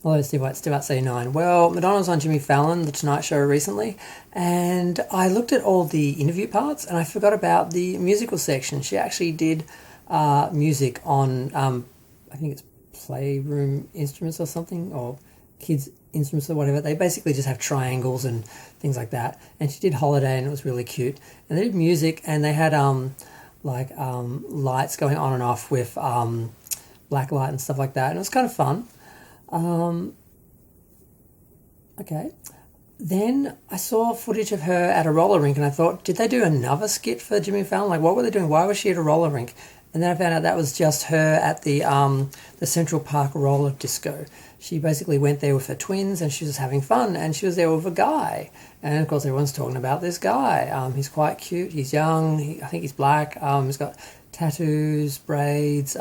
Hello, Steve White, Steve at C9. Well, Madonna was on Jimmy Fallon, The Tonight Show, recently, and I looked at all the interview parts and I forgot about the musical section. She actually did music on, I think it's playroom instruments or something, or kids' instruments or whatever. They basically just have triangles and things like that. And she did Holiday and it was really cute. And they did music and they had lights going on and off with black light and stuff like that. And it was kind of fun. Okay. Then I saw footage of her at a roller rink and I thought, did they do another skit for Jimmy Fallon? Like, what were they doing? Why was she at a roller rink? And then I found out that was just her at the Central Park roller disco. She basically went there with her twins and she was having fun and she was there with a guy. And of course everyone's talking about this guy. He's quite cute. He's young. I think he's black. He's got tattoos, braids,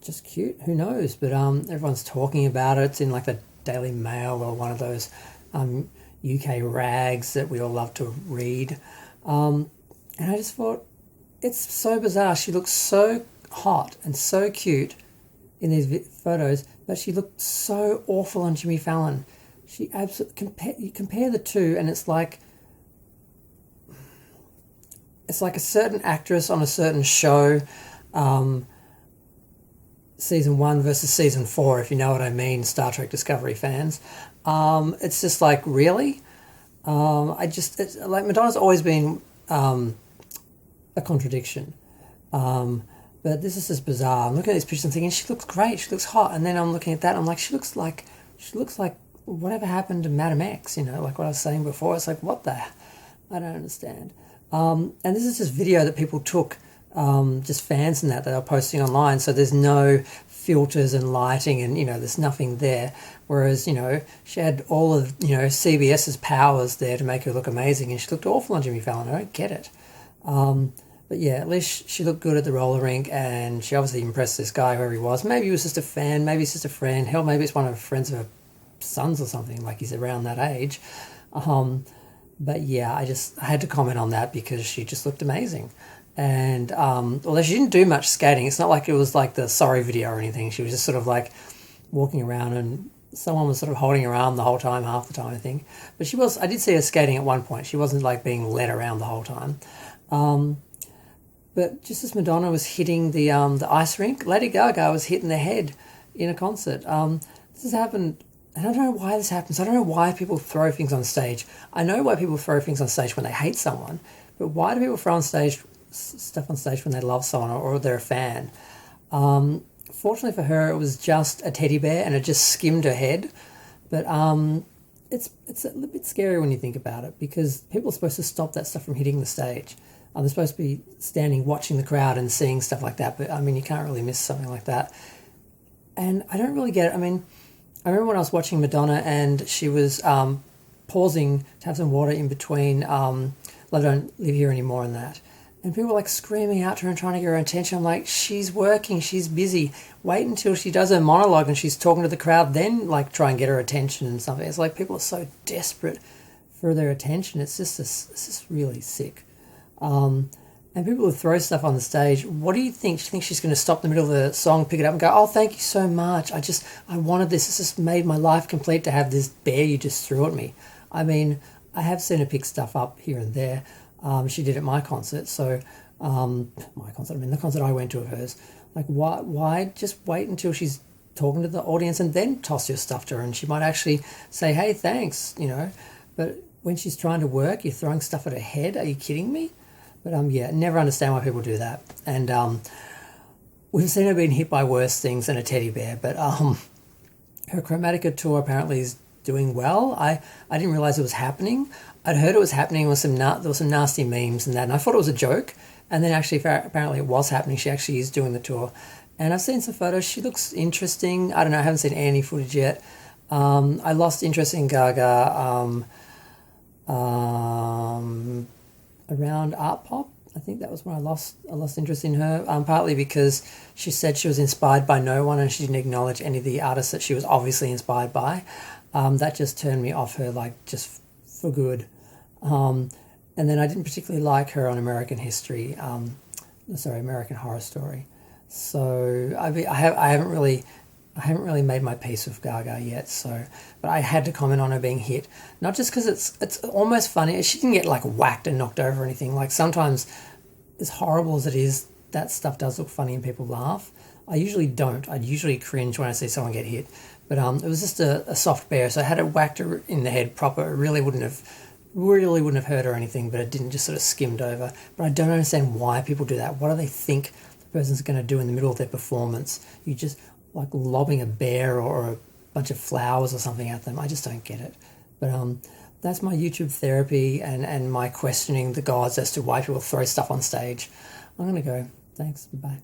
just cute. Who knows? But everyone's talking about it. It's in like the Daily Mail or one of those UK rags that we all love to read. And I just thought, it's so bizarre. She looks so hot and so cute in these photos, but she looked so awful on Jimmy Fallon. She absolutely you compare the two, and it's like a certain actress on a certain show. Season 1 versus season 4, if you know what I mean, Star Trek Discovery fans. It's just like, really? Like, Madonna's always been a contradiction. But this is just bizarre. I'm looking at these pictures and thinking, she looks great, she looks hot. And then I'm looking at that, and I'm like, she looks like whatever happened to Madam X, like what I was saying before. It's like, what the? I don't understand. And this is just video that people took, just fans and that are posting online, so there's no filters and lighting and there's nothing there, whereas she had all of CBS's powers there to make her look amazing, and she looked awful on Jimmy Fallon. I don't get it. But yeah, at least she looked good at the roller rink, and she obviously impressed this guy, whoever he was. Maybe he was just a fan, maybe he's just a friend, hell, maybe it's one of her friends of her sons or something, like he's around that age. But yeah, I had to comment on that because she just looked amazing. And although she didn't do much skating, it's not like it was like the Sorry video or anything. She was just sort of like walking around, and someone was sort of holding her arm the whole time, half the time, I think. But I did see her skating at one point. She wasn't like being led around the whole time. But just as Madonna was hitting the ice rink, Lady Gaga was hitting the head in a concert. This has happened, and I don't know why this happens. I don't know why people throw things on stage. I know why people throw things on stage when they hate someone, but why do people throw stuff on stage when they love someone or they're a fan? Fortunately for her, it was just a teddy bear and it just skimmed her head. But it's a little bit scary when you think about it, because people are supposed to stop that stuff from hitting the stage. They're supposed to be standing watching the crowd and seeing stuff like that, but I mean, you can't really miss something like that. And I don't really get it. I mean, I remember when I was watching Madonna and she was pausing to have some water in between I Don't Live Here Anymore and that. And people were like screaming out to her and trying to get her attention. I'm like, she's working, she's busy. Wait until she does her monologue and she's talking to the crowd, then like try and get her attention and something. It's like people are so desperate for their attention. It's just really sick. And people who throw stuff on the stage, what do you think? Do you think she's going to stop in the middle of the song, pick it up and go, oh, thank you so much. I wanted this. This just made my life complete to have this bear you just threw at me. I mean, I have seen her pick stuff up here and there. She did at my concert. So, the concert I went to of hers. Like, why just wait until she's talking to the audience and then toss your stuff to her? And she might actually say, hey, thanks, But when she's trying to work, you're throwing stuff at her head. Are you kidding me? But yeah, never understand why people do that. And we've seen her being hit by worse things than a teddy bear. But her Chromatica tour apparently is doing well. I didn't realize it was happening. I'd heard it was happening with there was some nasty memes and that, and I thought it was a joke. And then actually, apparently it was happening. She actually is doing the tour. And I've seen some photos. She looks interesting. I don't know. I haven't seen any footage yet. I lost interest in Gaga around art pop. I think that was when I lost interest in her, partly because she said she was inspired by no one and she didn't acknowledge any of the artists that she was obviously inspired by. That just turned me off her, like, just for good. And then I didn't particularly like her on American Horror Story. So I haven't really I haven't really made my peace with Gaga yet, so but I had to comment on her being hit, not just because it's almost funny. She didn't get like whacked and knocked over or anything. Like sometimes, as horrible as it is, that stuff does look funny and people laugh. I usually don't. I'd usually cringe when I see someone get hit, but it was just a soft bear. So had it whacked her in the head proper, it really wouldn't have hurt her or anything. But it didn't, just sort of skimmed over. But I don't understand why people do that. What do they think the person's going to do in the middle of their performance? You just like lobbing a bear or a bunch of flowers or something at them. I just don't get it. But that's my YouTube therapy and my questioning the gods as to why people throw stuff on stage. I'm going to go. Thanks. Bye.